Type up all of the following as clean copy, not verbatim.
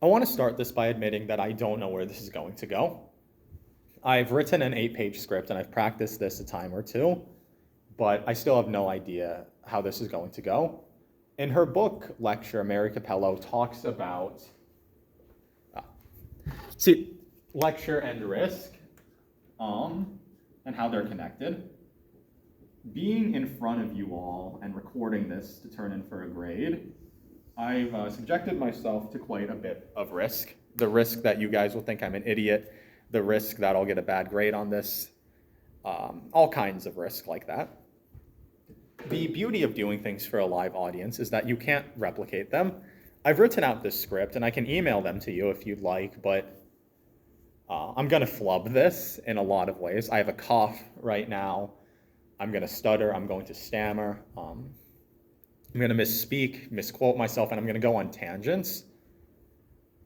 I want to start this by admitting that I don't know where this is going to go. I've written an 8-page script and I've practiced this a time or two, but I still have no idea how this is going to go. In her book lecture, Mary Capello talks about see lecture and risk, and how they're connected. Being in front of you all and recording this to turn in for a grade, I've subjected myself to quite a bit of risk. The risk that you guys will think I'm an idiot, the risk that I'll get a bad grade on this, all kinds of risk like that. The beauty of doing things for a live audience is that you can't replicate them. I've written out this script and I can email them to you if you'd like, but I'm gonna flub this in a lot of ways. I have a cough right now. I'm gonna stutter, I'm going to stammer. I'm gonna misspeak, misquote myself, and I'm gonna go on tangents.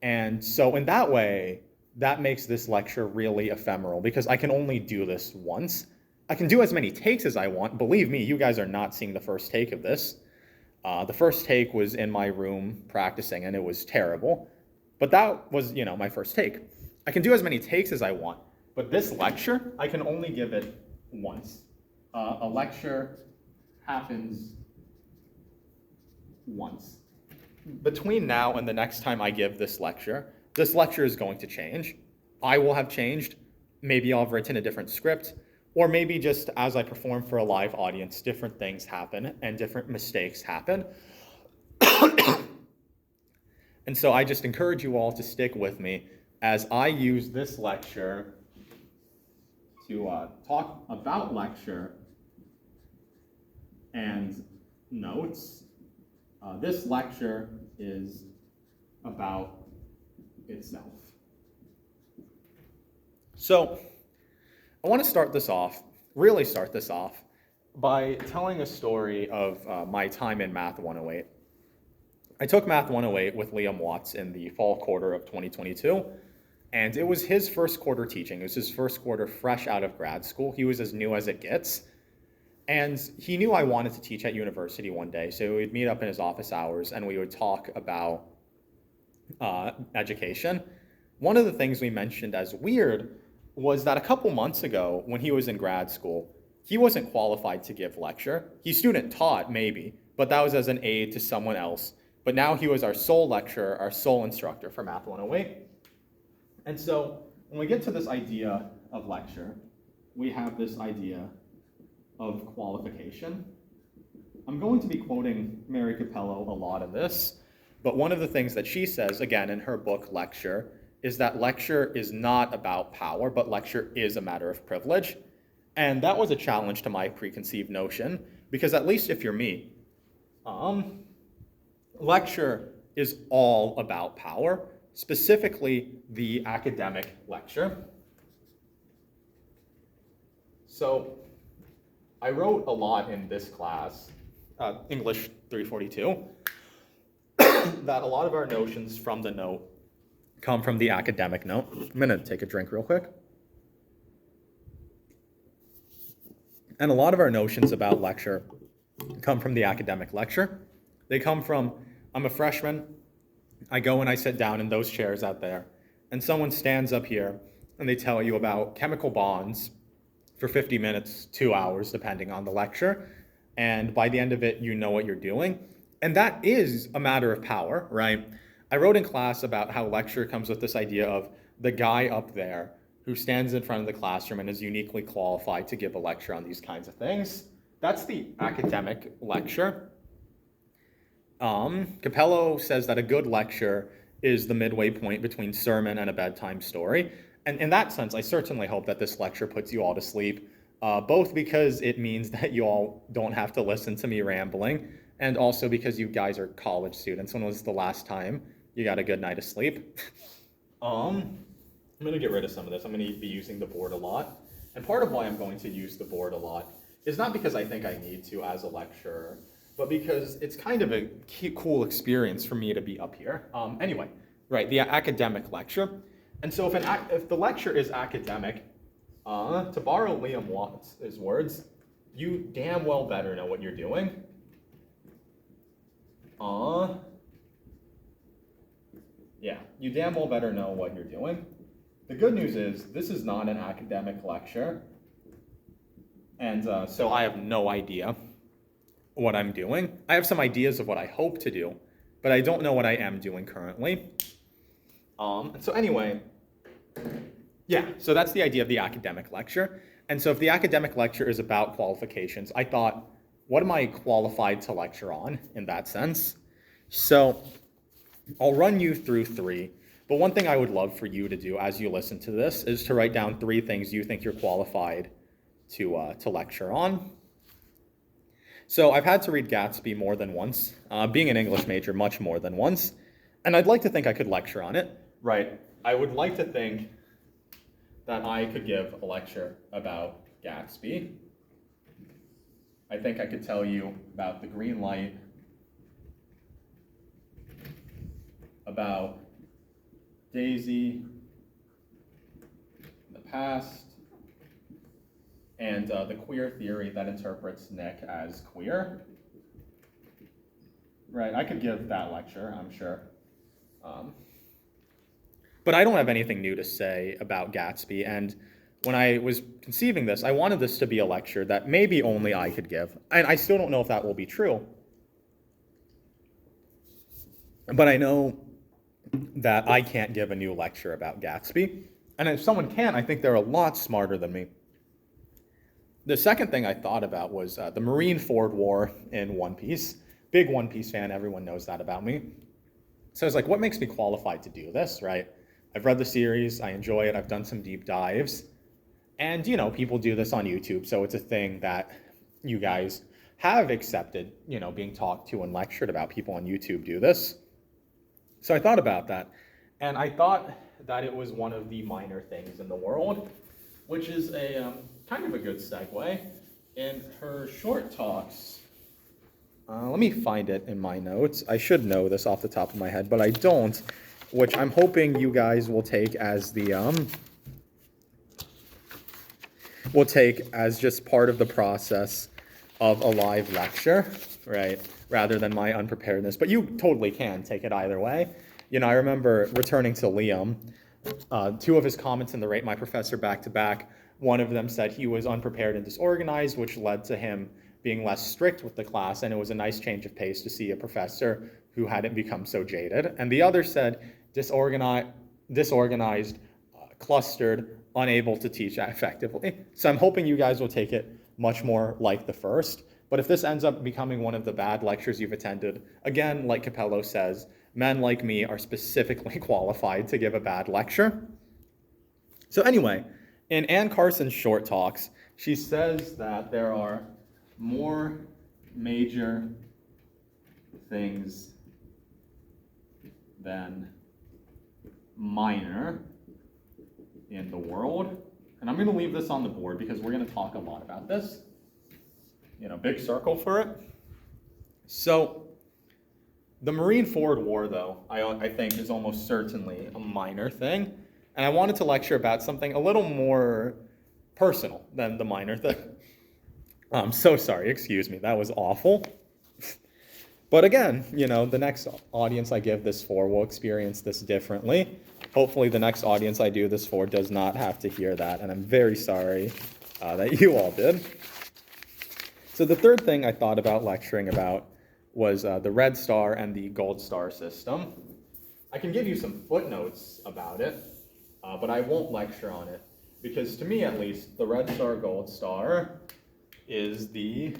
And so in that way, that makes this lecture really ephemeral because I can only do this once. I can do as many takes as I want. Believe me, you guys are not seeing the first take of this. The first take was in my room practicing and it was terrible. But that was, my first take. I can do as many takes as I want, but this lecture, I can only give it once. A lecture happens once. Between now and the next time I give this lecture is going to change. I will have changed. Maybe I'll have written a different script, or maybe just as I perform for a live audience, different things happen and different mistakes happen. And so I just encourage you all to stick with me as I use this lecture to talk about lecture and notes. This lecture is about itself. So I want to really start this off, by telling a story of my time in Math 108. I took Math 108 with Liam Watts in the fall quarter of 2022, and it was his first quarter teaching. It was his first quarter fresh out of grad school. He was as new as it gets. And he knew I wanted to teach at university one day, so we'd meet up in his office hours and we would talk about education. One of the things we mentioned as weird was that a couple months ago, when he was in grad school, he wasn't qualified to give lecture. He student taught, maybe, but that was as an aide to someone else. But now he was our sole lecturer, our sole instructor for Math 108. And so when we get to this idea of lecture, we have this idea of qualification. I'm going to be quoting Mary Capello a lot in this, but one of the things that she says, again, in her book Lecture, is that lecture is not about power, but lecture is a matter of privilege. And that was a challenge to my preconceived notion, because at least if you're me, lecture is all about power, specifically the academic lecture. So I wrote a lot in this class, English 342, that a lot of our notions from the note come from the academic note. I'm gonna take a drink real quick. And a lot of our notions about lecture come from the academic lecture. They come from, I'm a freshman, I go and I sit down in those chairs out there, and someone stands up here and they tell you about chemical bonds for 50 minutes, 2 hours, depending on the lecture. And by the end of it, you know what you're doing. And that is a matter of power, right? I wrote in class about how lecture comes with this idea of the guy up there who stands in front of the classroom and is uniquely qualified to give a lecture on these kinds of things. That's the academic lecture. Capello says that a good lecture is the midway point between sermon and a bedtime story. And in that sense, I certainly hope that this lecture puts you all to sleep, both because it means that you all don't have to listen to me rambling, and also because you guys are college students. When was the last time you got a good night of sleep? I'm gonna get rid of some of this. I'm gonna be using the board a lot. And part of why I'm going to use the board a lot is not because I think I need to as a lecturer, but because it's kind of a cool experience for me to be up here. Anyway, right, the academic lecture. And so if the lecture is academic, to borrow Liam Watts' words, you damn well better know what you're doing. Yeah, you damn well better know what you're doing. The good news is this is not an academic lecture, and so I have no idea what I'm doing. I have some ideas of what I hope to do, but I don't know what I am doing currently. So anyway, yeah, so that's the idea of the academic lecture. And so if the academic lecture is about qualifications, I thought, what am I qualified to lecture on in that sense? So I'll run you through three, but one thing I would love for you to do as you listen to this is to write down three things you think you're qualified to lecture on. So I've had to read Gatsby more than once, being an English major much more than once, and I'd like to think I could lecture on it. Right, I would like to think that I could give a lecture about Gatsby. I think I could tell you about the green light, about Daisy, the past, and the queer theory that interprets Nick as queer. Right, I could give that lecture, I'm sure. But I don't have anything new to say about Gatsby, and when I was conceiving this, I wanted this to be a lecture that maybe only I could give, and I still don't know if that will be true. But I know that I can't give a new lecture about Gatsby, and if someone can, I think they're a lot smarter than me. The second thing I thought about was the Marineford War in One Piece. Big One Piece fan, everyone knows that about me. So I was like, what makes me qualified to do this, right? I've read the series, I enjoy it, I've done some deep dives, and you know, people do this on YouTube, so it's a thing that you guys have accepted, you know, being talked to and lectured about. People on YouTube do this. So I thought about that, and I thought that it was one of the minor things in the world, which is a kind of a good segue. In her short talks, let me find it in my notes. I should know this off the top of my head, but I don't, which I'm hoping you guys will take as the will take as just part of the process of a live lecture, right? Rather than my unpreparedness. But you totally can take it either way. You know, I remember returning to Liam, two of his comments in the Rate My Professor back-to-back. One of them said he was unprepared and disorganized, which led to him being less strict with the class, and it was a nice change of pace to see a professor who hadn't become so jaded. And the other said disorganized, clustered, unable to teach effectively. So I'm hoping you guys will take it much more like the first. But if this ends up becoming one of the bad lectures you've attended, again, like Capello says, men like me are specifically qualified to give a bad lecture. So anyway, in Anne Carson's short talks, she says that there are more major things than minor in the world. And I'm going to leave this on the board because we're going to talk a lot about this. You know, big circle for it. So the Marineford War, though, I think is almost certainly a minor thing. And I wanted to lecture about something a little more personal than the minor thing. I'm so sorry, excuse me, that was awful. But again, you know, the next audience I give this for will experience this differently. Hopefully the next audience I do this for does not have to hear that, and I'm very sorry that you all did. So the third thing I thought about lecturing about was the Red Star and the Gold Star system. I can give you some footnotes about it, but I won't lecture on it, because to me at least, the Red Star, Gold Star is the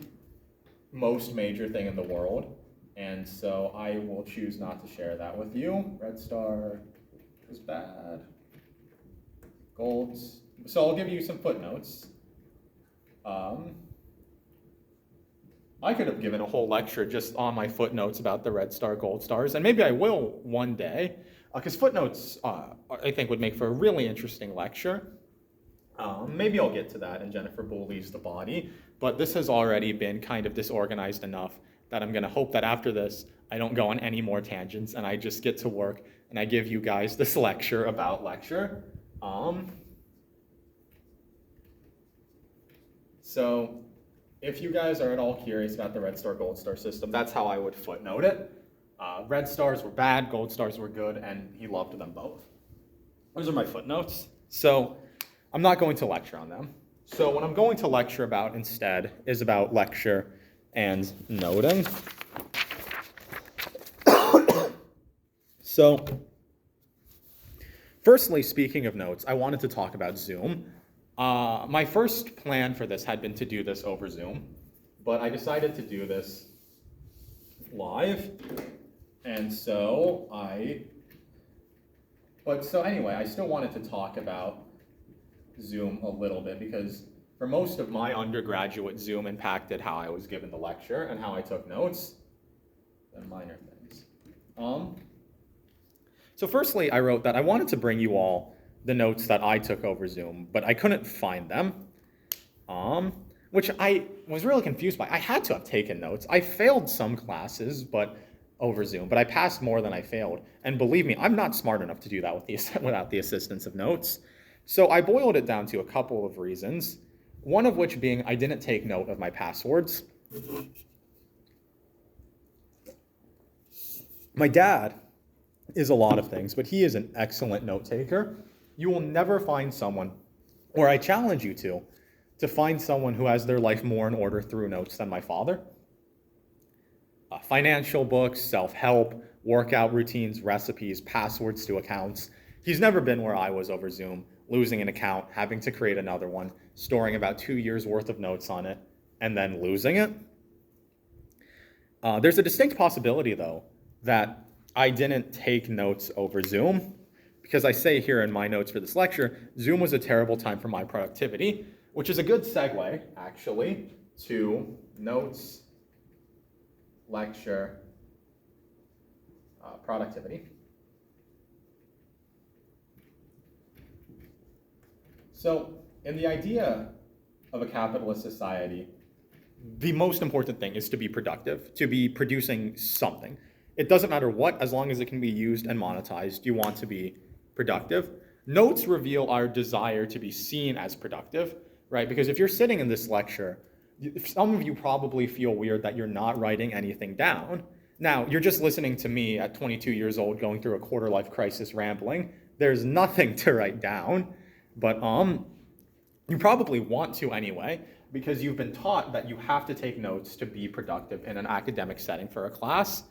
most major thing in the world, and so I will choose not to share that with you. Red Star is bad. Gold. So I'll give you some footnotes. I could have given a whole lecture just on my footnotes about the Red Star, Gold Stars, and maybe I will one day, because footnotes, I think, would make for a really interesting lecture. Maybe I'll get to that in Jennifer Booley's The Body, but this has already been kind of disorganized enough that I'm going to hope that after this, I don't go on any more tangents, and I just get to work, and I give you guys this lecture about lecture. So if you guys are at all curious about the Red Star, Gold Star system, that's how I would footnote it. Red stars were bad, gold stars were good, and he loved them both. Those are my footnotes. So I'm not going to lecture on them. So what I'm going to lecture about instead is about lecture and noting. So firstly, speaking of notes, I wanted to talk about Zoom. My first plan for this had been to do this over Zoom, but I decided to do this live. And so anyway, I still wanted to talk about Zoom a little bit because for most of my undergraduate, Zoom impacted how I was given the lecture and how I took notes. They're minor things. So firstly, I wrote that I wanted to bring you all the notes that I took over Zoom, but I couldn't find them, which I was really confused by. I had to have taken notes. I failed some classes, over Zoom, but I passed more than I failed. And believe me, I'm not smart enough to do that without the assistance of notes. So I boiled it down to a couple of reasons, one of which being I didn't take note of my passwords. My dad is a lot of things, but he is an excellent note taker. You will never find someone, or I challenge you to find someone who has their life more in order through notes than my father. Financial books, self-help, workout routines, recipes, passwords to accounts. He's never been where I was over Zoom, losing an account, having to create another one, storing about 2 years worth of notes on it, and then losing it. There's a distinct possibility, though, that I didn't take notes over Zoom, because I say here in my notes for this lecture, Zoom was a terrible time for my productivity, which is a good segue, actually, to notes, lecture, productivity. So in the idea of a capitalist society, the most important thing is to be productive, to be producing something. It doesn't matter what, as long as it can be used and monetized, you want to be productive. Notes reveal our desire to be seen as productive, right? Because if you're sitting in this lecture, some of you probably feel weird that you're not writing anything down. Now, you're just listening to me at 22 years old going through a quarter-life crisis rambling. There's nothing to write down, but you probably want to anyway, because you've been taught that you have to take notes to be productive in an academic setting for a class.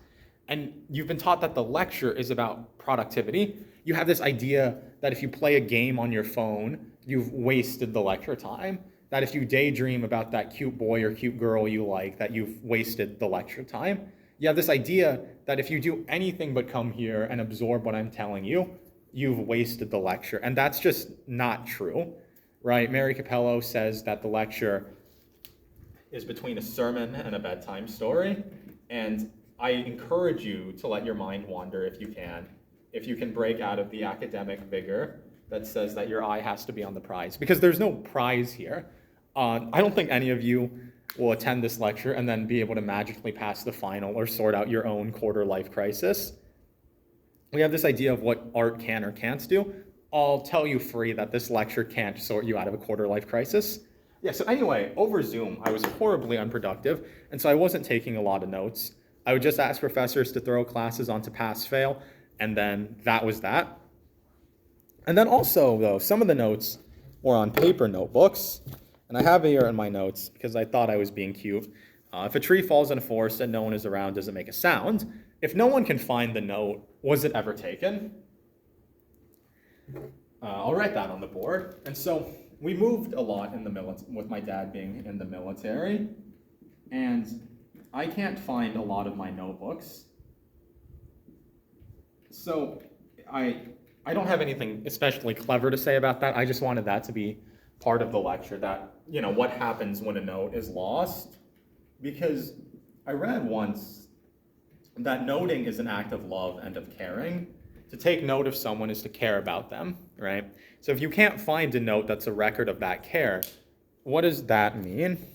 And you've been taught that the lecture is about productivity. You have this idea that if you play a game on your phone, you've wasted the lecture time. That if you daydream about that cute boy or cute girl you like, that you've wasted the lecture time. You have this idea that if you do anything but come here and absorb what I'm telling you, you've wasted the lecture. And that's just not true, right? Mary Capello says that the lecture is between a sermon and a bedtime story. And I encourage you to let your mind wander if you can. If you can break out of the academic vigor that says that your eye has to be on the prize. Because there's no prize here. I don't think any of you will attend this lecture and then be able to magically pass the final or sort out your own quarter-life crisis. We have this idea of what art can or can't do. I'll tell you free that this lecture can't sort you out of a quarter-life crisis. Yeah, so anyway, over Zoom, I was horribly unproductive, and so I wasn't taking a lot of notes. I would just ask professors to throw classes onto pass-fail, and then that was that. And then also, though, some of the notes were on paper notebooks. And I have it here in my notes because I thought I was being cute. If a tree falls in a forest and no one is around, does it make a sound? If no one can find the note, was it ever taken? I'll write that on the board. And so we moved a lot in the with my dad being in the military. And I can't find a lot of my notebooks. So I don't have anything especially clever to say about that. I just wanted that to be part of the lecture, that, what happens when a note is lost. Because I read once that noting is an act of love and of caring. To take note of someone is to care about them, right? So if you can't find a note that's a record of that care, what does that mean?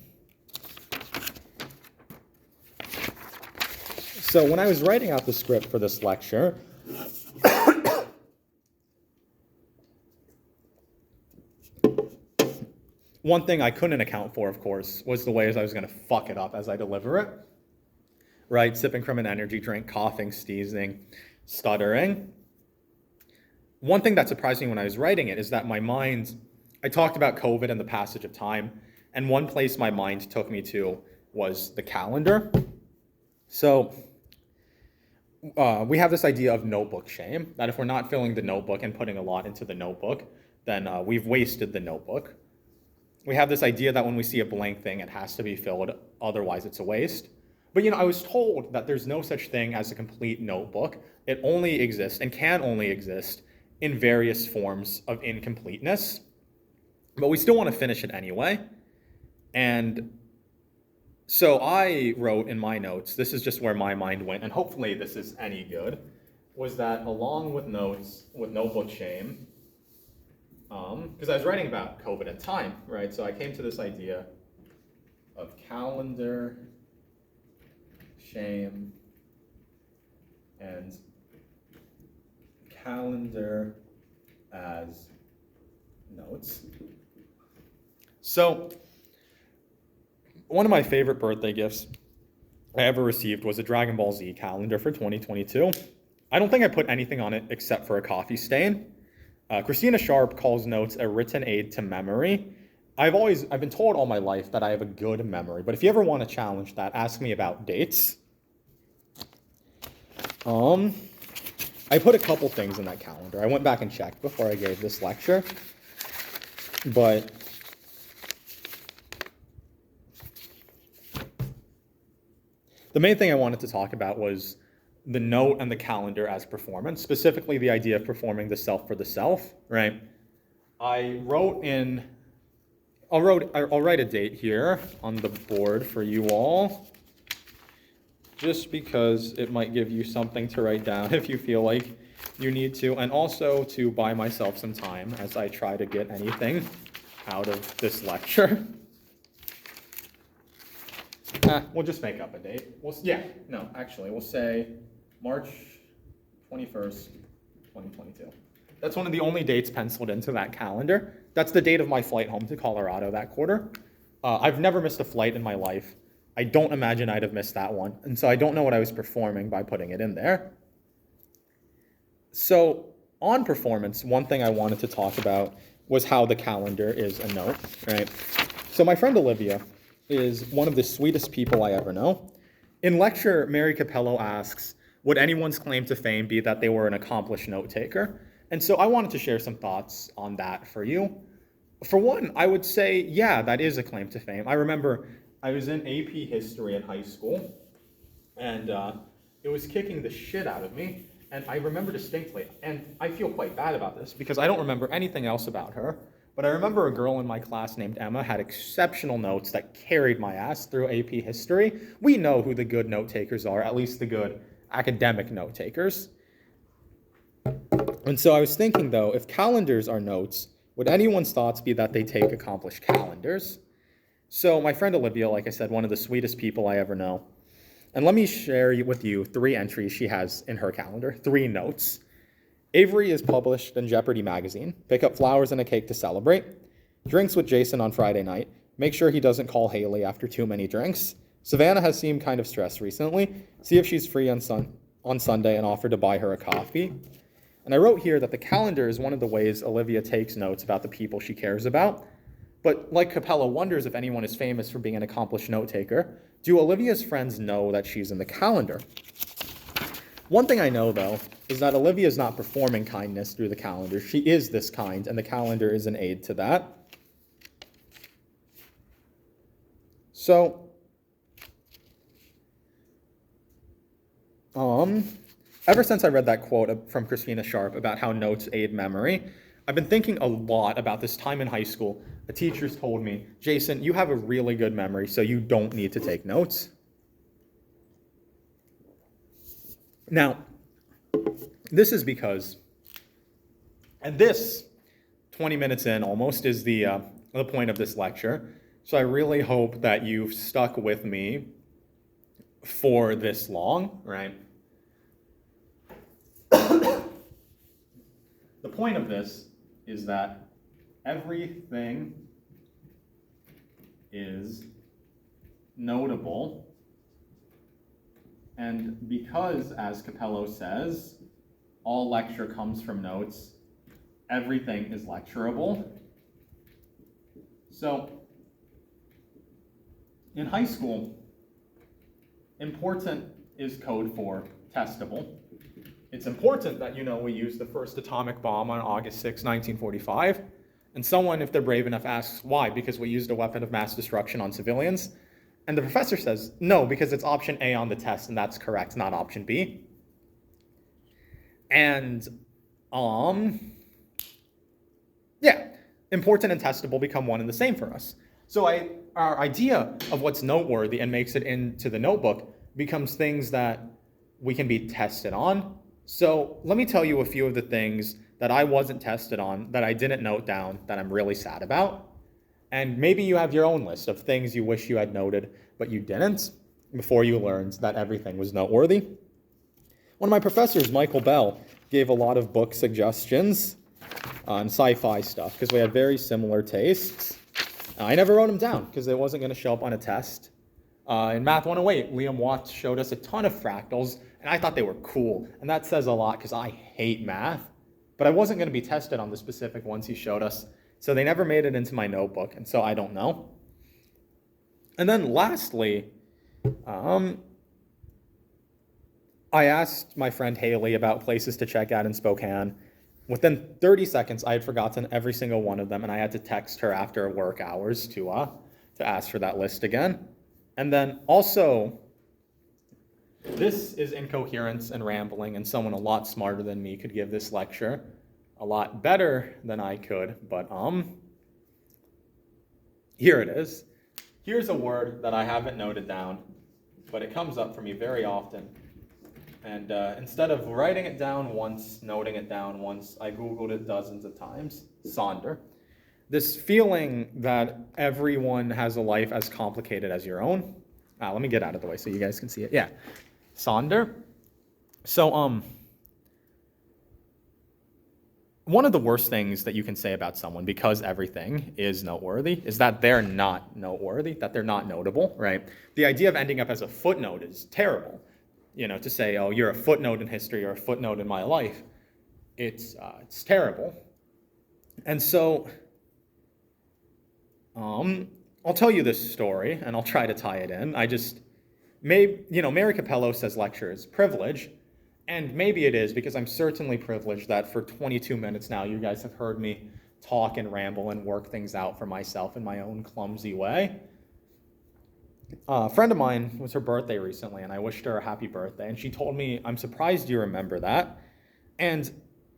So when I was writing out the script for this lecture, one thing I couldn't account for, of course, was the ways I was going to fuck it up as I deliver it. right? Sipping from an energy drink, coughing, sneezing, stuttering. One thing that surprised me when I was writing it is that my mind, I talked about COVID and the passage of time, and one place my mind took me to was the calendar. So we have this idea of notebook shame, that if we're not filling the notebook and putting a lot into the notebook, then we've wasted the notebook. We have this idea that when we see a blank thing, it has to be filled, otherwise it's a waste. But I was told that there's no such thing as a complete notebook. It only exists and can only exist in various forms of incompleteness. But we still want to finish it anyway. And so I wrote in my notes, this is just where my mind went, and hopefully this is any good, was that along with notes, with notebook shame, because I was writing about COVID and time, right? So I came to this idea of calendar, shame, and calendar as notes. So one of my favorite birthday gifts I ever received was a Dragon Ball Z calendar for 2022. I don't think I put anything on it except for a coffee stain. Christina Sharp calls notes a written aid to memory. I've been told all my life that I have a good memory, but if you ever want to challenge that, ask me about dates. I put a couple things in that calendar. I went back and checked before I gave this lecture, but the main thing I wanted to talk about was the note and the calendar as performance, specifically the idea of performing the self for the self, right? I'll write a date here on the board for you all, just because it might give you something to write down if you feel like you need to, and also to buy myself some time as I try to get anything out of this lecture. We'll just make up a date. We'll say March 21st, 2022. That's one of the only dates penciled into that calendar. That's the date of my flight home to Colorado that quarter. I've never missed a flight in my life. I don't imagine I'd have missed that one. And so I don't know what I was performing by putting it in there. So on performance, one thing I wanted to talk about was how the calendar is a note, right? So my friend Olivia is one of the sweetest people I ever know. In lecture, Mary Capello asks, would anyone's claim to fame be that they were an accomplished note taker? And so I wanted to share some thoughts on that for you. For one, I would say, yeah, that is a claim to fame. I remember I was in AP history in high school, and it was kicking the shit out of me. And I remember distinctly, and I feel quite bad about this because I don't remember anything else about her, but I remember a girl in my class named Emma had exceptional notes that carried my ass through AP history. We know who the good note takers are, at least the good academic note takers. And so I was thinking, though, if calendars are notes, would anyone's thoughts be that they take accomplished calendars? So my friend Olivia, like I said, one of the sweetest people I ever know. And let me share with you 3 entries she has in her calendar, 3 notes. Avery is published in Jeopardy magazine. Pick up flowers and a cake to celebrate. Drinks with Jason on Friday night. Make sure he doesn't call Haley after too many drinks. Savannah has seemed kind of stressed recently. See if she's free on Sunday and offer to buy her a coffee. And I wrote here that the calendar is one of the ways Olivia takes notes about the people she cares about. But like Capello wonders if anyone is famous for being an accomplished note taker, do Olivia's friends know that she's in the calendar? One thing I know, though, is that Olivia is not performing kindness through the calendar. She is this kind, and the calendar is an aid to that. So, ever since I read that quote from Christina Sharp about how notes aid memory, I've been thinking a lot about this time in high school. The teachers told me, Jason, you have a really good memory, so you don't need to take notes. Now, this is because, and this, 20 minutes in almost, is the point of this lecture. So I really hope that you've stuck with me for this long, right? The point of this is that everything is notable And because, as Capello says, all lecture comes from notes, everything is lecturable. So, in high school, important is code for testable. It's important that you know we used the first atomic bomb on August 6, 1945. And someone, if they're brave enough, asks, why? Because we used a weapon of mass destruction on civilians? And the professor says, no, because it's option A on the test, and that's correct, not option B. And, yeah, important and testable become one and the same for us. So our idea of what's noteworthy and makes it into the notebook becomes things that we can be tested on. So let me tell you a few of the things that I wasn't tested on, that I didn't note down, that I'm really sad about. And maybe you have your own list of things you wish you had noted, but you didn't before you learned that everything was noteworthy. One of my professors, Michael Bell, gave a lot of book suggestions on sci-fi stuff because we had very similar tastes. I never wrote them down because it wasn't going to show up on a test. In Math 108, Liam Watts showed us a ton of fractals, and I thought they were cool. And that says a lot because I hate math. But I wasn't going to be tested on the specific ones he showed us. So they never made it into my notebook, and so I don't know. And then lastly, I asked my friend Haley about places to check out in Spokane. Within 30 seconds, I had forgotten every single one of them, and I had to text her after work hours to ask for that list again. And then also, this is incoherence and rambling, and someone a lot smarter than me could give this lecture a lot better than I could, but here it is. Here's a word that I haven't noted down, but it comes up for me very often. And instead of writing it down once, noting it down once, I Googled it dozens of times. Sonder. This feeling that everyone has a life as complicated as your own. Let me get out of the way so you guys can see it. Yeah. Sonder. So, one of the worst things that you can say about someone, because everything is noteworthy, is that they're not noteworthy, that they're not notable, right? The idea of ending up as a footnote is terrible. You know, to say, oh, you're a footnote in history or a footnote in my life, it's terrible. And so, I'll tell you this story, and I'll try to tie it in. Mary Capello says lecture is privilege. And maybe it is, because I'm certainly privileged that for 22 minutes now, you guys have heard me talk and ramble and work things out for myself in my own clumsy way. A friend of mine, it was her birthday recently, and I wished her a happy birthday. And she told me, I'm surprised you remember that. And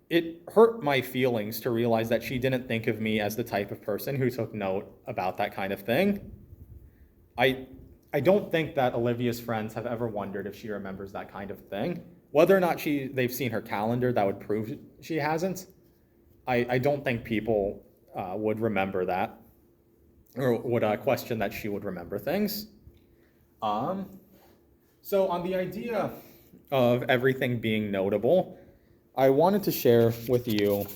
it hurt my feelings to realize that she didn't think of me as the type of person who took note about that kind of thing. I don't think that Olivia's friends have ever wondered if she remembers that kind of thing. Whether or not they've seen her calendar, that would prove she hasn't. I don't think people would remember that, or would question that she would remember things. So on the idea of everything being notable, I wanted to share with you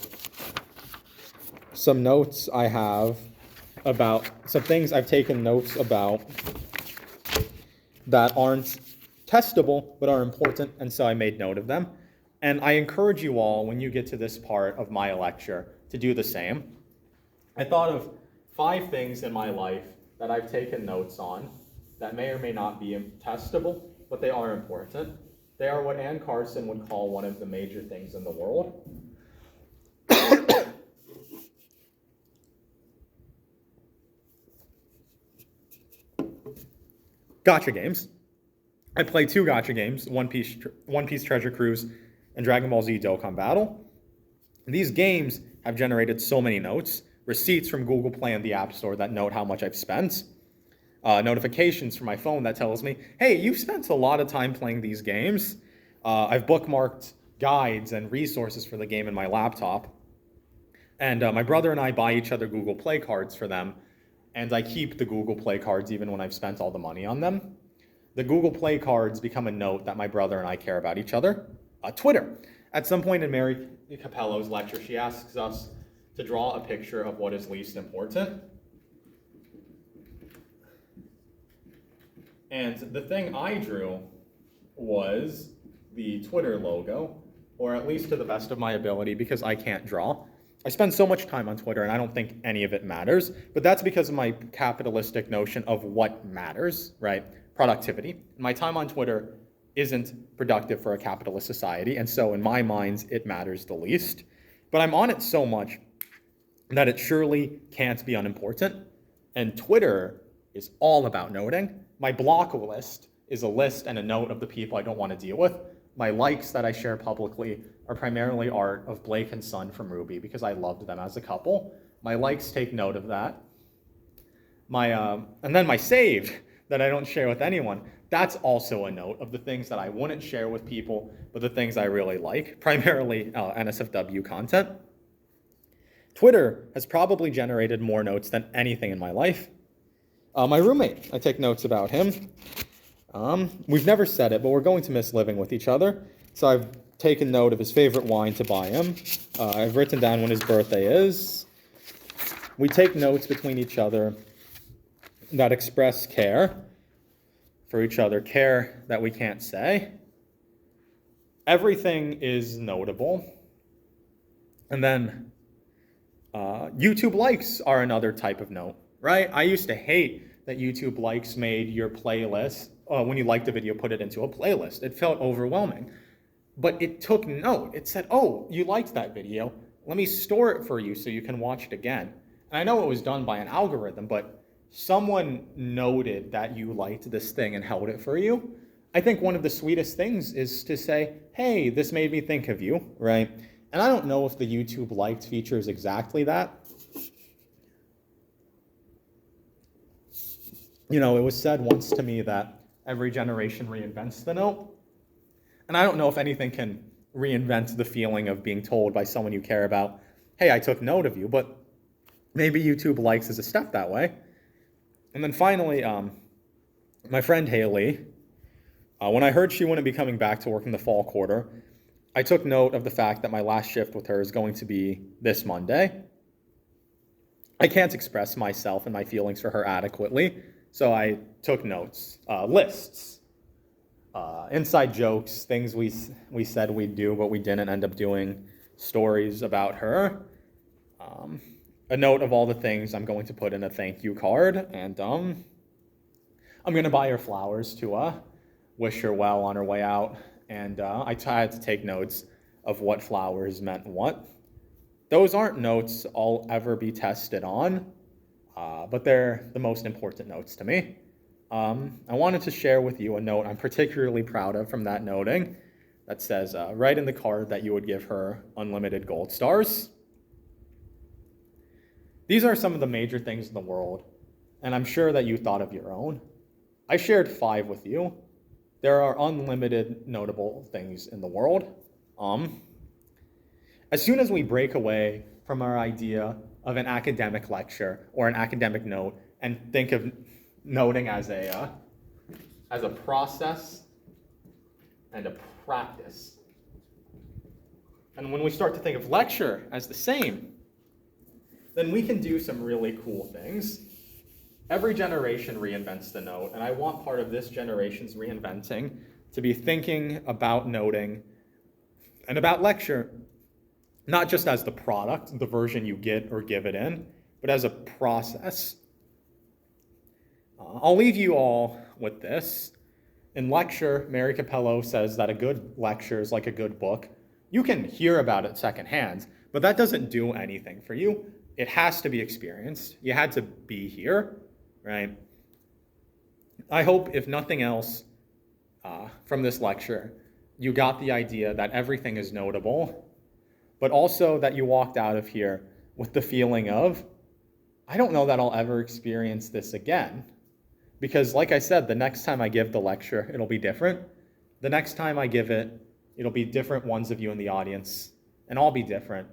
some notes I have about some things I've taken notes about that aren't testable, but are important, and so I made note of them. And I encourage you all, when you get to this part of my lecture, to do the same. I thought of 5 things in my life that I've taken notes on that may or may not be testable, but they are important. They are what Anne Carson would call one of the major things in the world. Gotcha games. I played 2 gotcha games, One Piece Treasure Cruise and Dragon Ball Z Dokkan Battle. These games have generated so many notes, receipts from Google Play and the App Store that note how much I've spent, notifications from my phone that tells me, hey, you've spent a lot of time playing these games. I've bookmarked guides and resources for the game in my laptop. And my brother and I buy each other Google Play cards for them, and I keep the Google Play cards even when I've spent all the money on them. The Google Play cards become a note that my brother and I care about each other. Twitter. At some point in Mary Capello's lecture, she asks us to draw a picture of what is least important. And the thing I drew was the Twitter logo, or at least to the best of my ability, because I can't draw. I spend so much time on Twitter and I don't think any of it matters, but that's because of my capitalistic notion of what matters, right? Productivity. My time on Twitter isn't productive for a capitalist society, and so in my mind, it matters the least. But I'm on it so much that it surely can't be unimportant, and Twitter is all about noting. My block list is a list and a note of the people I don't want to deal with. My likes that I share publicly are primarily art of Blake and Sun from RWBY because I loved them as a couple. My likes take note of that. And then my saved that I don't share with anyone, that's also a note of the things that I wouldn't share with people, but the things I really like, primarily NSFW content. Twitter has probably generated more notes than anything in my life. My roommate, I take notes about him. We've never said it, but we're going to miss living with each other. So I've taken note of his favorite wine to buy him. I've written down when his birthday is. We take notes between each other that express care for each other, care that we can't say. Everything is notable. And then YouTube likes are another type of note, right? I used to hate that YouTube likes made your playlist, when you liked a video, put it into a playlist. It felt overwhelming. But it took note. It said, oh, you liked that video. Let me store it for you so you can watch it again. And I know it was done by an algorithm, but someone noted that you liked this thing and held it for you. I think one of the sweetest things is to say, hey, this made me think of you, right? And I don't know if the YouTube liked feature is exactly that. You know, it was said once to me that every generation reinvents the note. And I don't know if anything can reinvent the feeling of being told by someone you care about, hey, I took note of you, but maybe YouTube likes is a step that way. And then finally, my friend Haley, when I heard she wouldn't be coming back to work in the fall quarter, I took note of the fact that my last shift with her is going to be this Monday. I can't express myself and my feelings for her adequately, so I took notes, lists, inside jokes, things we said we'd do, but we didn't end up doing, stories about her, a note of all the things I'm going to put in a thank you card, and I'm going to buy her flowers to wish her well on her way out, and I had to take notes of what flowers meant what. Those aren't notes I'll ever be tested on, but they're the most important notes to me. I wanted to share with you a note I'm particularly proud of from that noting that says, write in the card that you would give her unlimited gold stars. These are some of the major things in the world, and I'm sure that you thought of your own. I shared 5 with you. There are unlimited notable things in the world. As soon as we break away from our idea of an academic lecture or an academic note and think of noting as a process and a practice, and when we start to think of lecture as the same, then we can do some really cool things. Every generation reinvents the note, and I want part of this generation's reinventing to be thinking about noting and about lecture, not just as the product, the version you get or give it in, but as a process. I'll leave you all with this. In lecture, Mary Capello says that a good lecture is like a good book. You can hear about it secondhand, but that doesn't do anything for you. It has to be experienced. You had to be here, right? I hope, if nothing else, from this lecture, you got the idea that everything is notable, but also that you walked out of here with the feeling of, I don't know that I'll ever experience this again. Because like I said, the next time I give the lecture, it'll be different. The next time I give it, it'll be different ones of you in the audience, and I'll be different.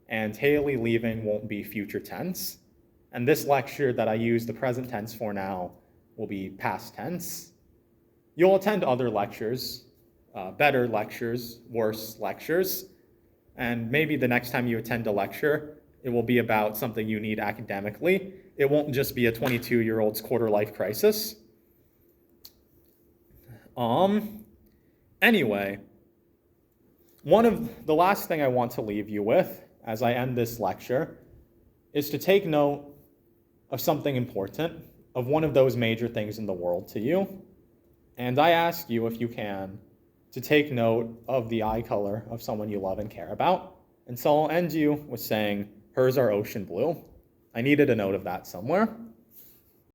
And Haley leaving won't be future tense. And this lecture that I use the present tense for now will be past tense. You'll attend other lectures, better lectures, worse lectures, and maybe the next time you attend a lecture, it will be about something you need academically. It won't just be a 22-year-old's quarter-life crisis. Anyway, the last thing I want to leave you with as I end this lecture is to take note of something important, of one of those major things in the world to you. And I ask you, if you can, to take note of the eye color of someone you love and care about. And so I'll end you with saying, hers are ocean blue. I needed a note of that somewhere.